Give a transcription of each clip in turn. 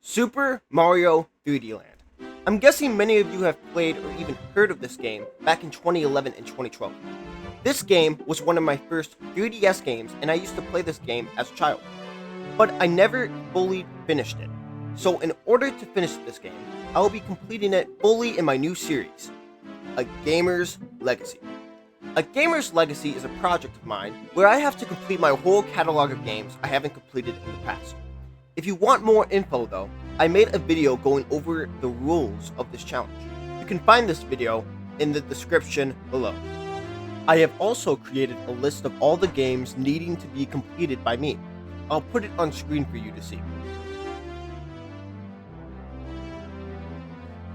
Super Mario 3D Land. I'm guessing many of you have played or even heard of this game back in 2011 and 2012. This game was one of my first 3DS games, and I used to play this game as a child. But I never fully finished it. So in order to finish this game, I will be completing it fully in my new series, A Gamer's Legacy. A Gamer's Legacy is a project of mine where I have to complete my whole catalog of games I haven't completed in the past. If you want more info though, I made a video going over the rules of this challenge. You can find this video in the description below. I have also created a list of all the games needing to be completed by me. I'll put it on screen for you to see.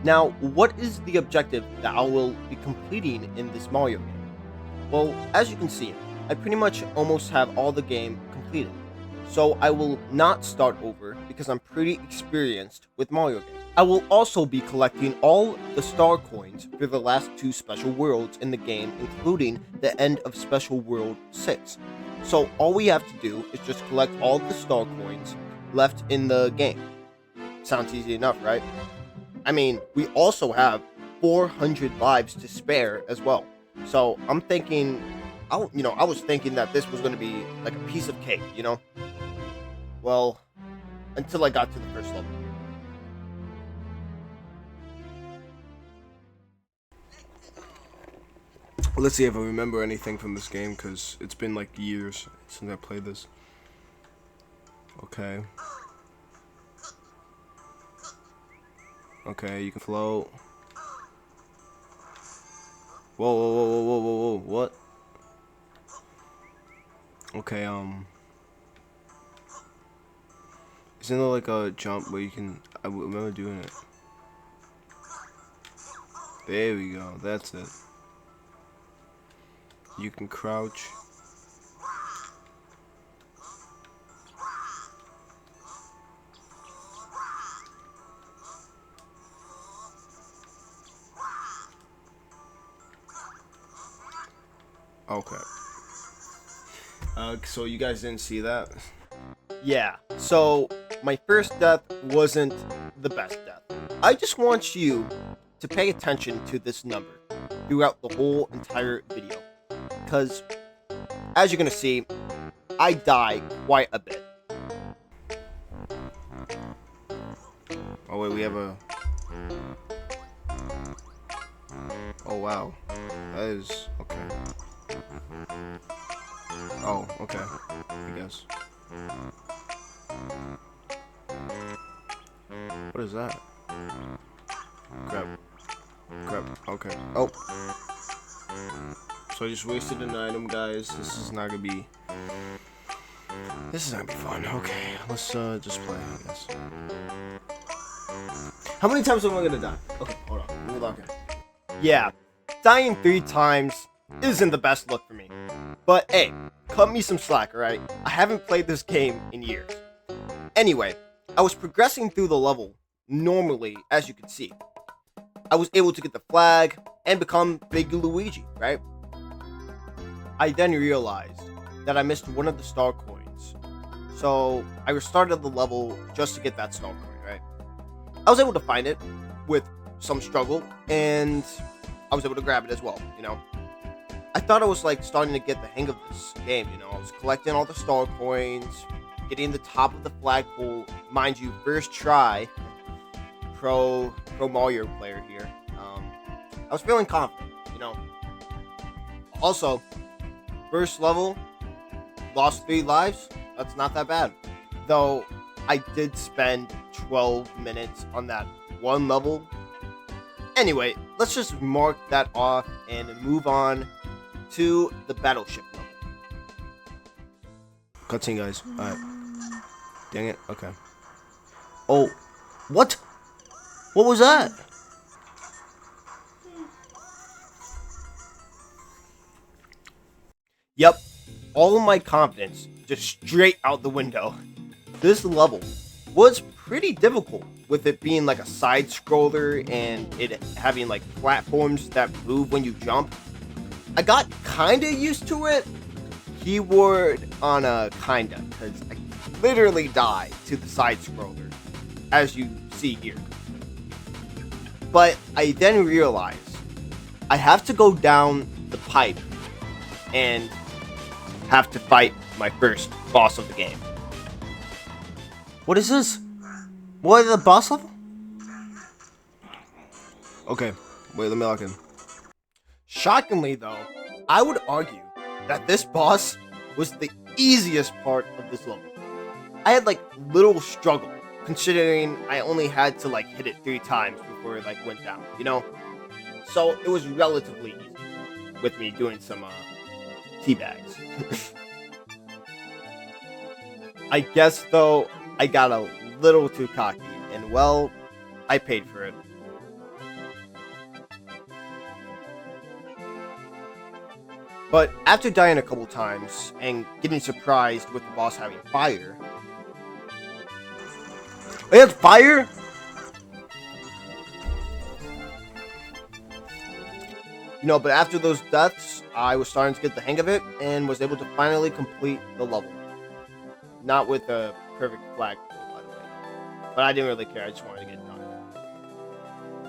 Now, what is the objective that I will be completing in this Mario game? Well, as you can see, I pretty much almost have all the game completed. So I will not start over because I'm pretty experienced with Mario games. I will also be collecting all the star coins for the last two special worlds in the game, including the end of Special World 6. So all we have to do is just collect all the star coins left in the game. Sounds easy enough, right? I mean, we also have 400 lives to spare as well. So I'm thinking, I was thinking that this was going to be like a piece of cake, Well, until I got to the first level. Let's see if I remember anything from this game, because it's been like years since I played this. Okay. Okay, you can float. Whoa, whoa, whoa, whoa, whoa, whoa, whoa, what? Okay, isn't there like a jump where you can, I remember doing it. There we go, that's it. You can crouch. Okay. So you guys didn't see that? Yeah, so my first death wasn't the best death. I just want you to pay attention to this number throughout the whole entire video. Because, as you're going to see, I die quite a bit. Oh wait, we have a... Oh wow. That is... okay. Oh, okay. I guess. What is that? Grab. Grab. Okay. Oh. So I just wasted an item, guys. This is not gonna be fun. Okay, let's just play, I guess. How many times am I going to die? Okay, hold on. Let me log in. Yeah, dying 3 times isn't the best look for me. But hey, cut me some slack, alright? I haven't played this game in years. Anyway, I was progressing through the level normally, as you can see. I was able to get the flag and become Big Luigi, right? I then realized that I missed one of the star coins. So I restarted the level just to get that star coin, right? I was able to find it with some struggle, and I was able to grab it as well, I thought I was like starting to get the hang of this game, I was collecting all the star coins, getting the top of the flagpole, mind you, first try, pro Mario player here. I was feeling confident, Also, first level, lost 3 lives, that's not that bad. Though, I did spend 12 minutes on that one level. Anyway, let's just mark that off and move on to the battleship level. Cutscene, guys. Alright. Dang it. Okay. Oh, what? What was that? Yep, all of my confidence just straight out the window. This level was pretty difficult, with it being like a side scroller and it having like platforms that move when you jump. I got kinda used to it. Keyword on a kinda, because I literally died to the side scroller. as you see here. But I then realized I have to go down the pipe and have to fight my first boss of the game. What is this? What, the boss level? Okay, wait, let me lock in. Shockingly though, I would argue that this boss was the easiest part of this level. I had like little struggle considering I only had to like hit it 3 times before it like went down, you know? So it was relatively easy with me doing some tea bags. I guess though I got a little too cocky and well, I paid for it. But after dying a couple times and getting surprised with the boss having fire. It has fire? You know, but after those deaths, I was starting to get the hang of it and was able to finally complete the level. Not with a perfect flag, by the way. But I didn't really care, I just wanted to get it done.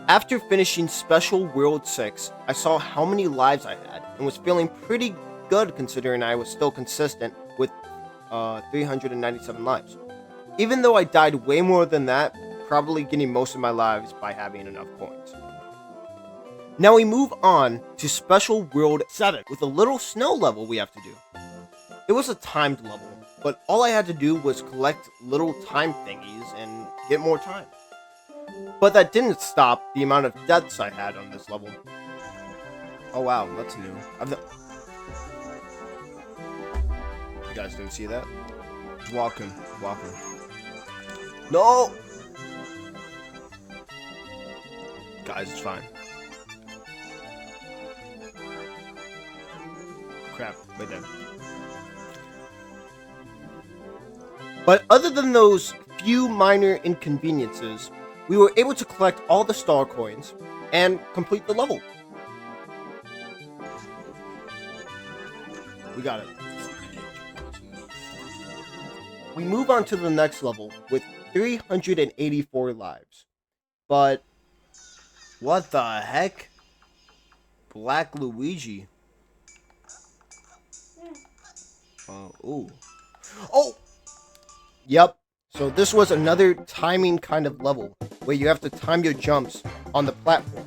After finishing Special World 6, I saw how many lives I had and was feeling pretty good considering I was still consistent with 397 lives. Even though I died way more than that, probably getting most of my lives by having enough coins. Now we move on to Special World 7 with a little snow level we have to do. It was a timed level, but all I had to do was collect little time thingies and get more time. But that didn't stop the amount of deaths I had on this level. Oh wow, that's new. You guys didn't see that? Walking. No! Guys, it's fine. Crap, right there. But other than those few minor inconveniences, we were able to collect all the star coins and complete the level. We got it. We move on to the next level with 384 lives. But what the heck? Black Luigi. Ooh. Oh! Yep. So this was another timing kind of level where you have to time your jumps on the platform.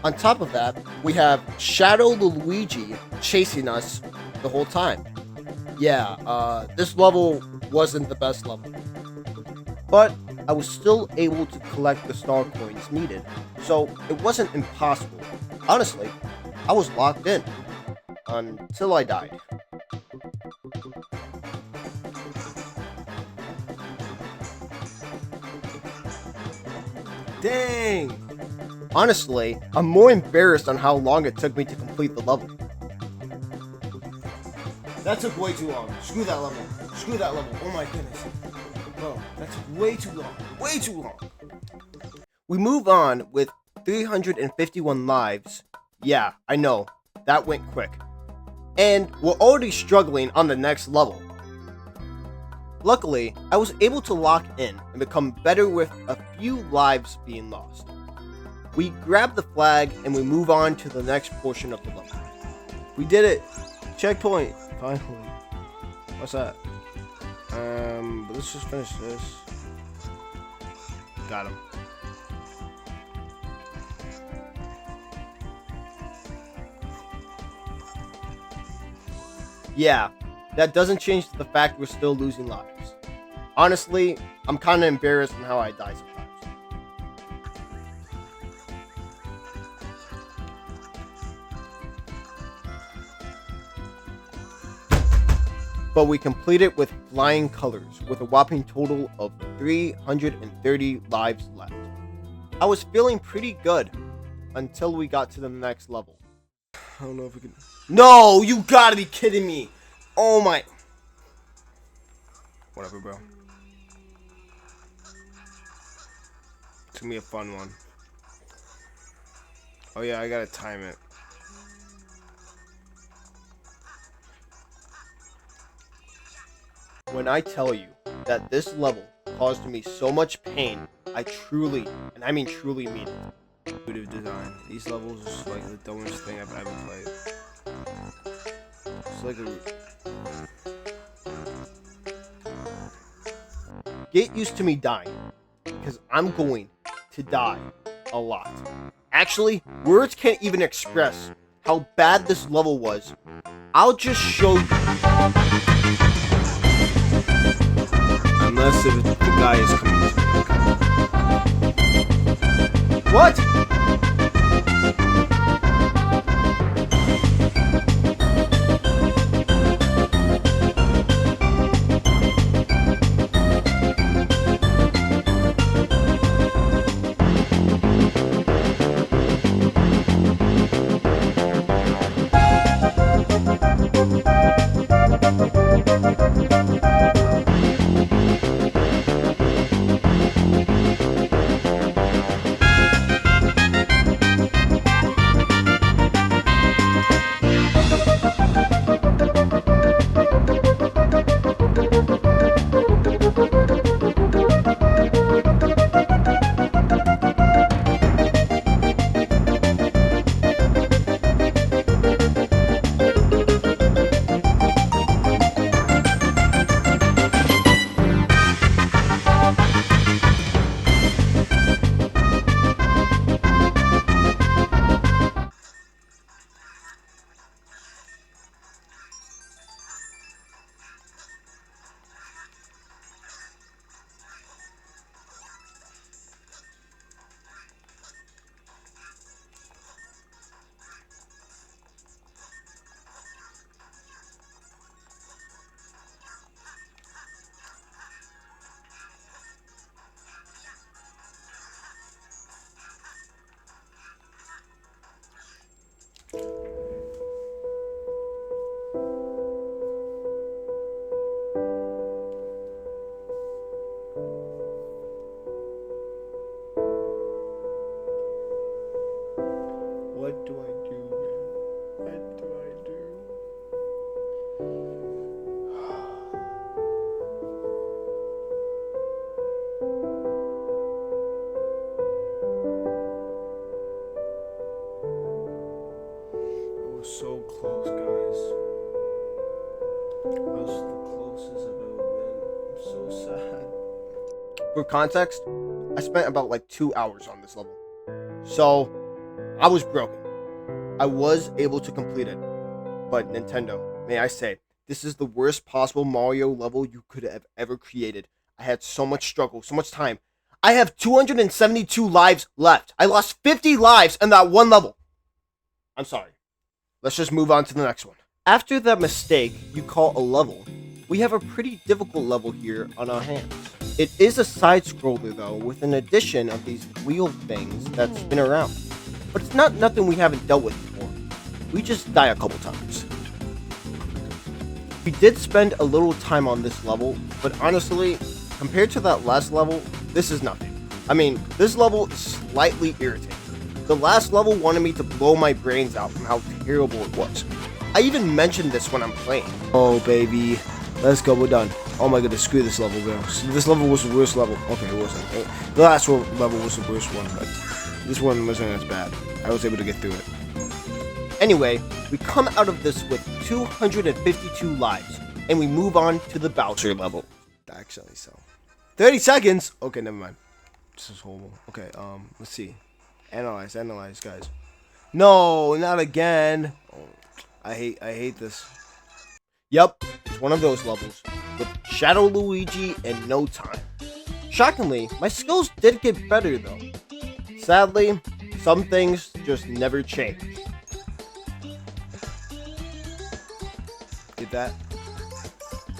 On top of that, we have Shadow Luigi chasing us the whole time. Yeah, this level wasn't the best level. But I was still able to collect the star coins needed, so it wasn't impossible. Honestly, I was locked in until I died. Dang! Honestly, I'm more embarrassed on how long it took me to complete the level. That took way too long. Screw that level. Screw that level. Oh my goodness. Bro, that took way too long. Way too long. We move on with 351 lives. Yeah, I know. That went quick. And we're already struggling on the next level. Luckily, I was able to lock in and become better with a few lives being lost. We grab the flag and we move on to the next portion of the level. We did it! Checkpoint! Finally. What's that? But let's just finish this. Got him. Yeah, that doesn't change the fact we're still losing lives. Honestly, I'm kinda embarrassed in how I die sometimes. But we complete it with flying colors with a whopping total of 330 lives left. I was feeling pretty good until we got to the next level. I don't know if we can. No, you gotta be kidding me. Oh my. Whatever, bro. It's gonna be a fun one. Oh yeah, I gotta time it. When I tell you that this level caused me so much pain. I truly, and I mean truly mean it. Intuitive design. These levels is like the dumbest thing I've ever played. It's like a... Get used to me dying, because I'm going to die a lot. Actually, words can't even express how bad this level was. I'll just show you. Unless if the guy is coming to... What? What do I do, man? What do I do? It was so close, guys. It was the closest I've ever been. I'm so sad. For context, I spent about like 2 hours on this level. So, I was broken. I was able to complete it. But Nintendo, may I say, this is the worst possible Mario level you could have ever created. I had so much struggle, so much time. I have 272 lives left. I lost 50 lives in that one level. I'm sorry. Let's just move on to the next one. After that mistake you call a level, we have a pretty difficult level here on our hands. It is a side-scroller though, with an addition of these wheel things that spin around. But it's not nothing we haven't dealt with before. We just die a couple times. We did spend a little time on this level, but honestly, compared to that last level, this is nothing. I mean, this level is slightly irritating. The last level wanted me to blow my brains out from how terrible it was. I even mentioned this when I'm playing. Oh, baby. Let's go, we're done. Oh my goodness, screw this level, bro. This level was the worst level. Okay, it wasn't. The last level was the worst one, but this one wasn't as bad. I was able to get through it. Anyway, we come out of this with 252 lives, and we move on to the Bowser level. Actually, so 30 seconds. Okay, never mind. This is horrible. Okay, let's see. Analyze, guys. No, not again. Oh, I hate this. Yep, it's one of those levels with Shadow Luigi in no time. Shockingly, my skills did get better though. Sadly, some things just never change. Get that?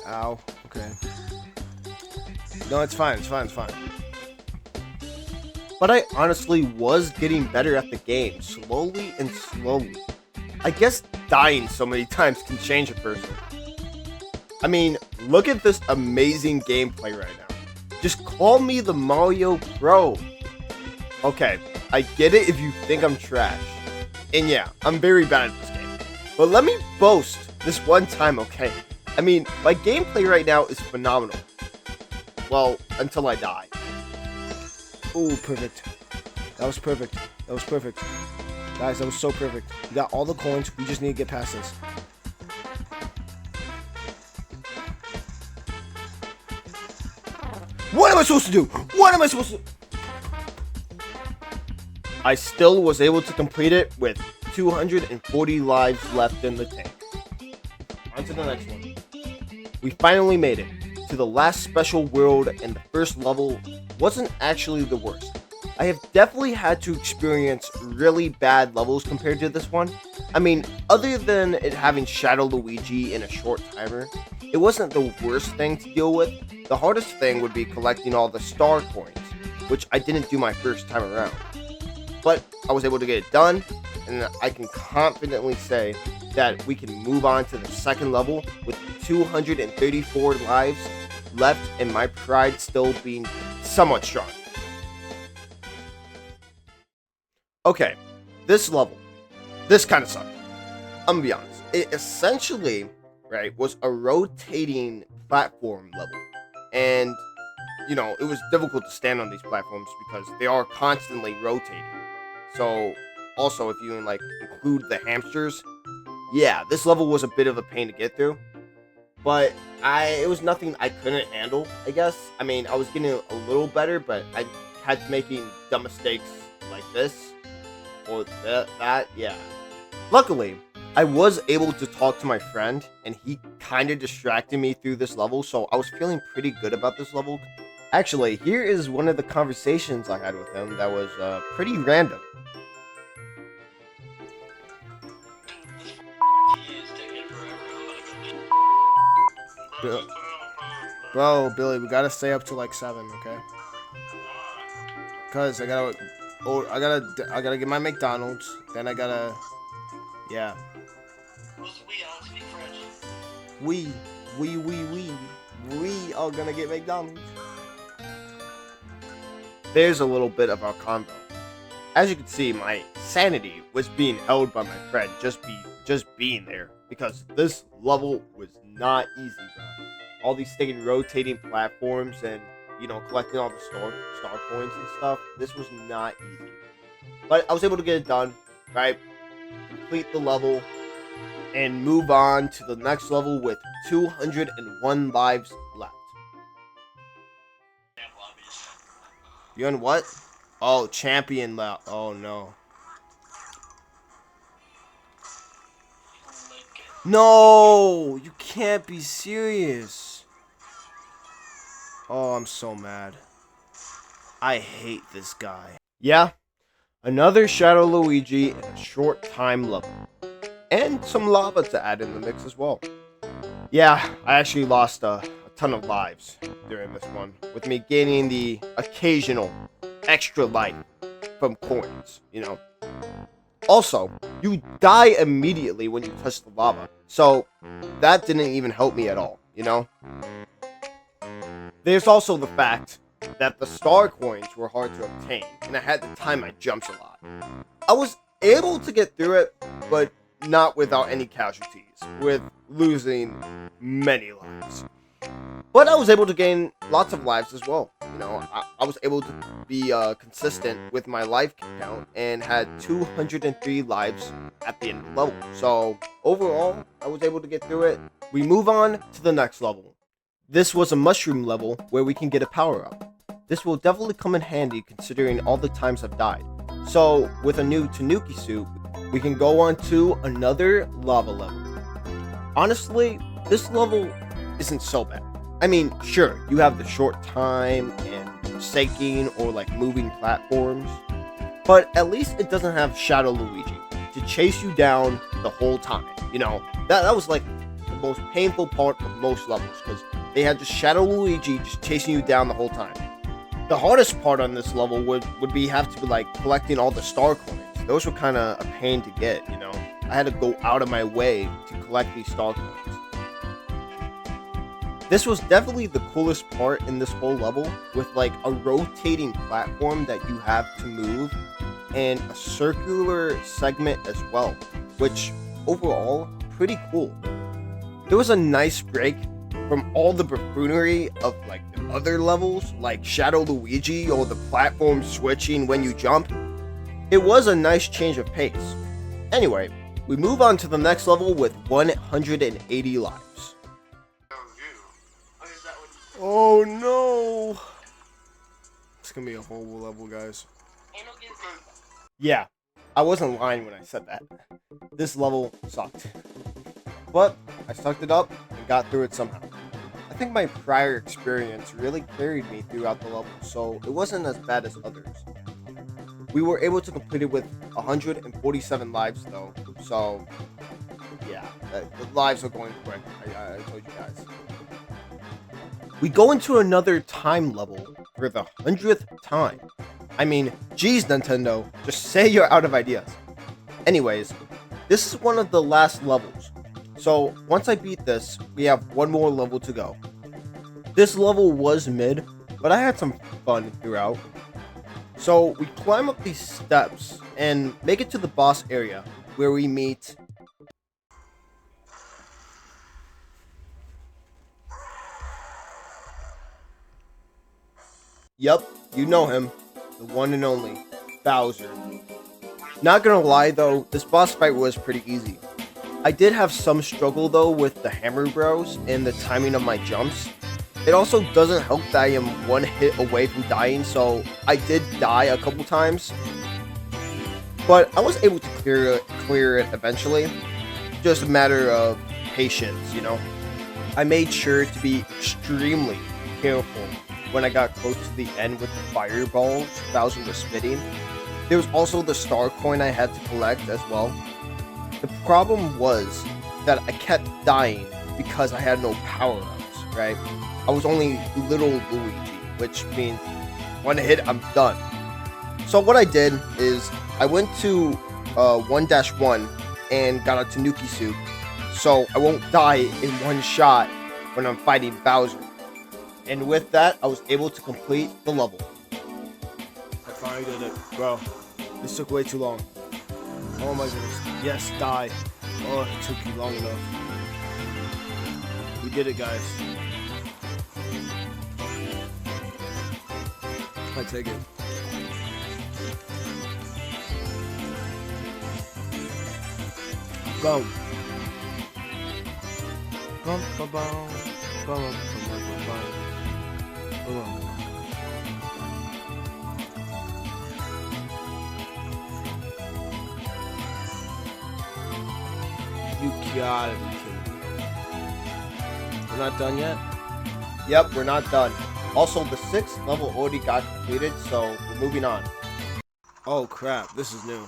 Ow. Okay. No, it's fine. But I honestly was getting better at the game, slowly and slowly. I guess dying so many times can change a person. I mean, look at this amazing gameplay right now. Just call me the Mario Pro. Okay, I get it if you think I'm trash. And yeah, I'm very bad at this game. But let me boast this one time, okay? I mean, my gameplay right now is phenomenal. Well, until I die. Ooh, perfect. That was perfect. That was perfect. Guys, that was so perfect. We got all the coins. We just need to get past this. What am I supposed to do? What am I supposed to do? I still was able to complete it with 240 lives left in the tank. On to the next one. We finally made it to the last special world, and the first level wasn't actually the worst. I have definitely had to experience really bad levels compared to this one. I mean, other than it having Shadow Luigi in a short timer, it wasn't the worst thing to deal with. The hardest thing would be collecting all the star coins, which I didn't do my first time around. But I was able to get it done, and I can confidently say that we can move on to the second level with 234 lives left and my pride still being somewhat strong. Okay, this level, this kind of sucked. I'm gonna be honest. It essentially, right, was a rotating platform level. And, you know, it was difficult to stand on these platforms because they are constantly rotating. So, also, if you, like, include the hamsters, yeah, this level was a bit of a pain to get through. But it was nothing I couldn't handle, I guess. I mean, I was getting a little better, but I had making dumb mistakes like this. Or that, yeah. Luckily, I was able to talk to my friend, and he kind of distracted me through this level, so I was feeling pretty good about this level. Actually, here is one of the conversations I had with him that was pretty random. Bro, Billy, we gotta stay up till like 7, okay? Cause I gotta get my McDonald's. Then I gotta, yeah. We are gonna get McDonald's. There's a little bit of our convo. As you can see, my sanity was being held by my friend just being there, because this level was not easy, bro. All these sticking rotating platforms and, you know, collecting all the star coins and stuff. This was not easy. But I was able to get it done, right? Complete the level and move on to the next level with 201 lives left. You on what? Oh, champion left. Oh no. No, you can't be serious. Oh, I'm so mad. I hate this guy. Yeah, another Shadow Luigi in a short time level. And some lava to add in the mix as well. Yeah, I actually lost a ton of lives during this one, with me gaining the occasional extra life from coins, you know. Also, you die immediately when you touch the lava, so that didn't even help me at all, you know. There's also the fact that the star coins were hard to obtain, and I had to time my jumps a lot. I was able to get through it, but not without any casualties, with losing many lives. But I was able to gain lots of lives as well. You know, I was able to be consistent with my life count and had 203 lives at the end of the level. So overall, I was able to get through it. We move on to the next level. This was a mushroom level where we can get a power up. This will definitely come in handy considering all the times I've died. So with a new Tanuki suit, we can go on to another lava level. Honestly, this level isn't so bad. I mean, sure, you have the short time and sinking or like moving platforms, but at least it doesn't have Shadow Luigi to chase you down the whole time. You know, that was like the most painful part of most levels, because they had just Shadow Luigi just chasing you down the whole time. The hardest part on this level would have to be like collecting all the star coins. Those were kind of a pain to get, you know. I had to go out of my way to collect these star coins. This was definitely the coolest part in this whole level, with like a rotating platform that you have to move and a circular segment as well, which overall pretty cool. There was a nice break from all the buffoonery of like the other levels, like Shadow Luigi or the platform switching when you jump, it was a nice change of pace. Anyway, we move on to the next level with 180 lives. Oh no! It's gonna be a horrible level, guys. Yeah, I wasn't lying when I said that. This level sucked. But I sucked it up and got through it somehow. I think my prior experience really carried me throughout the level, so it wasn't as bad as others. We were able to complete it with 147 lives though, so yeah, the lives are going quick, I told you guys. We go into another time level for the 100th time. I mean, geez Nintendo, just say you're out of ideas. Anyways, this is one of the last levels. So once I beat this, we have one more level to go. This level was mid, but I had some fun throughout. So we climb up these steps and make it to the boss area where we meet Yup, you know him, the one and only Bowser. Not gonna lie though, this boss fight was pretty easy. I did have some struggle though with the hammer bros and the timing of my jumps. It also doesn't help that I am one hit away from dying, so I did die a couple times. But I was able to clear it eventually. Just a matter of patience, you know. I made sure to be extremely careful when I got close to the end with the fireballs Bowser was spitting. There was also the star coin I had to collect as well. The problem was that I kept dying because I had no power-ups, right? I was only little Luigi, which means one hit, I'm done. So what I did is I went to 1-1 and got a Tanuki suit, so I won't die in one shot when I'm fighting Bowser. And with that, I was able to complete the level. I finally did it. Bro, this took way too long. Oh my goodness. Yes, die. Oh, it took you long enough. We did it, guys. I take it. Go. Bum, bum, bum. Bum, bum, bum, bum. You gotta be kidding me. We're not done yet? Yep, we're not done. Also, the 6th level already got completed, so we're moving on. Oh crap, this is new.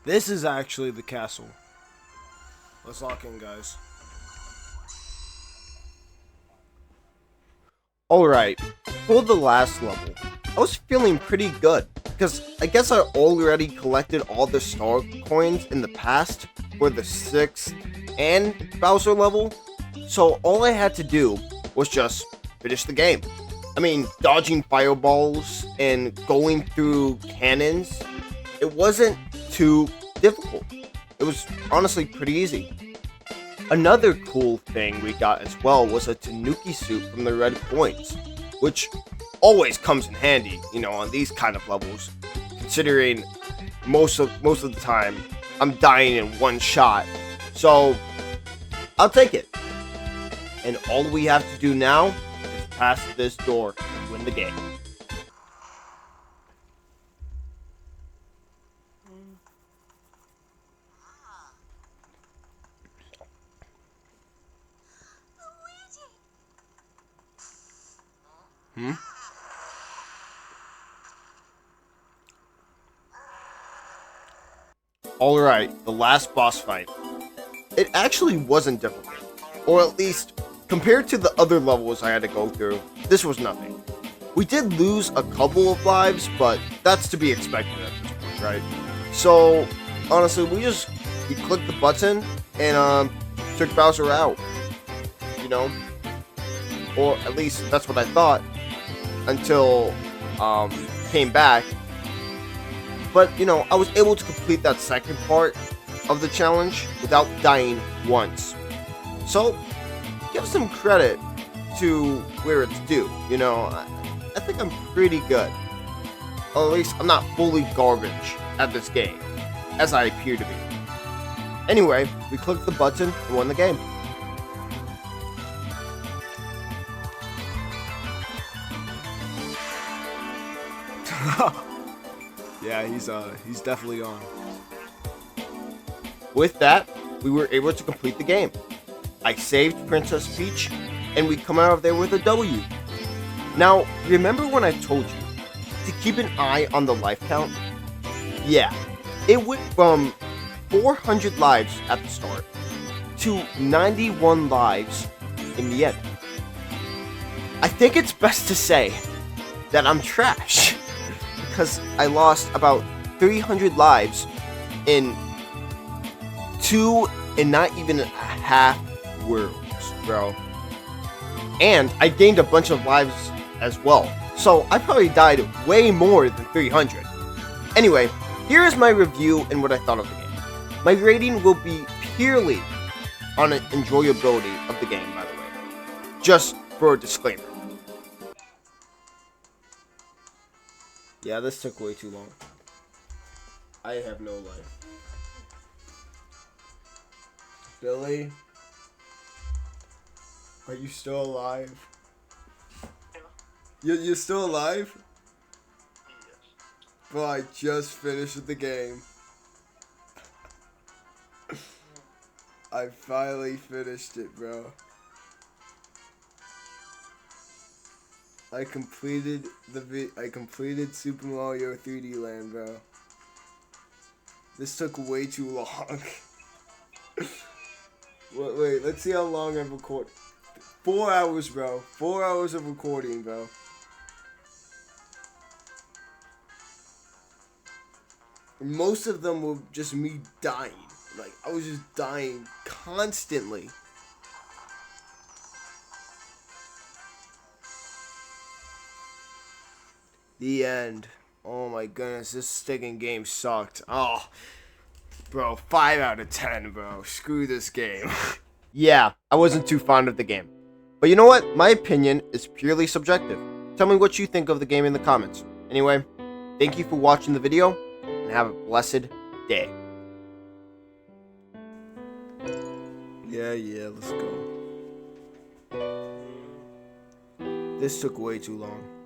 This is actually the castle. Let's lock in, guys. Alright, for the last level, I was feeling pretty good, because I guess I already collected all the star coins in the past for the 6th and Bowser level, so all I had to do was just finish the game. I mean, dodging fireballs and going through cannons, it wasn't too difficult. It was honestly pretty easy. Another cool thing we got as well was a Tanuki suit from the red coins, which always comes in handy, you know, on these kind of levels, considering most of the time I'm dying in one shot. So I'll take it. And all we have to do now is pass this door and win the game. Alright, the last boss fight. It actually wasn't difficult. Or at least, compared to the other levels I had to go through, this was nothing. We did lose a couple of lives, but that's to be expected at this point, right? So, honestly, we clicked the button and took Bowser out. You know? Or at least that's what I thought. Until came back. But, you know, I was able to complete that second part of the challenge without dying once. So, give some credit to where it's due. You know, I think I'm pretty good. Or at least I'm not fully garbage at this game, as I appear to be. Anyway, we clicked the button and won the game. Yeah, he's definitely on. With that, we were able to complete the game. I saved Princess Peach, and we come out of there with a W. Now, remember when I told you to keep an eye on the life count? Yeah, it went from 400 lives at the start to 91 lives in the end. I think it's best to say that I'm trash because I lost about 300 lives in 2 and not even a half worlds, bro. And I gained a bunch of lives as well, so I probably died way more than 300. Anyway, here is my review and what I thought of the game. My rating will be purely on the enjoyability of the game, by the way. Just for a disclaimer. Yeah, this took way too long. I have no life. Billy? Are you still alive? You're still alive? Yes. Bro, I just finished the game. I finally finished it, bro. I completed Super Mario 3D Land, bro. This took way too long. Wait, let's see how long I've recorded. 4 hours, bro. 4 hours of recording, bro. Most of them were just me dying. Like, I was just dying constantly. The end. Oh my goodness, this stinking game sucked. Oh, bro, 5 out of 10, bro. Screw this game. Yeah, I wasn't too fond of the game. But you know what? My opinion is purely subjective. Tell me what you think of the game in the comments. Anyway, thank you for watching the video, and have a blessed day. Yeah, let's go. This took way too long.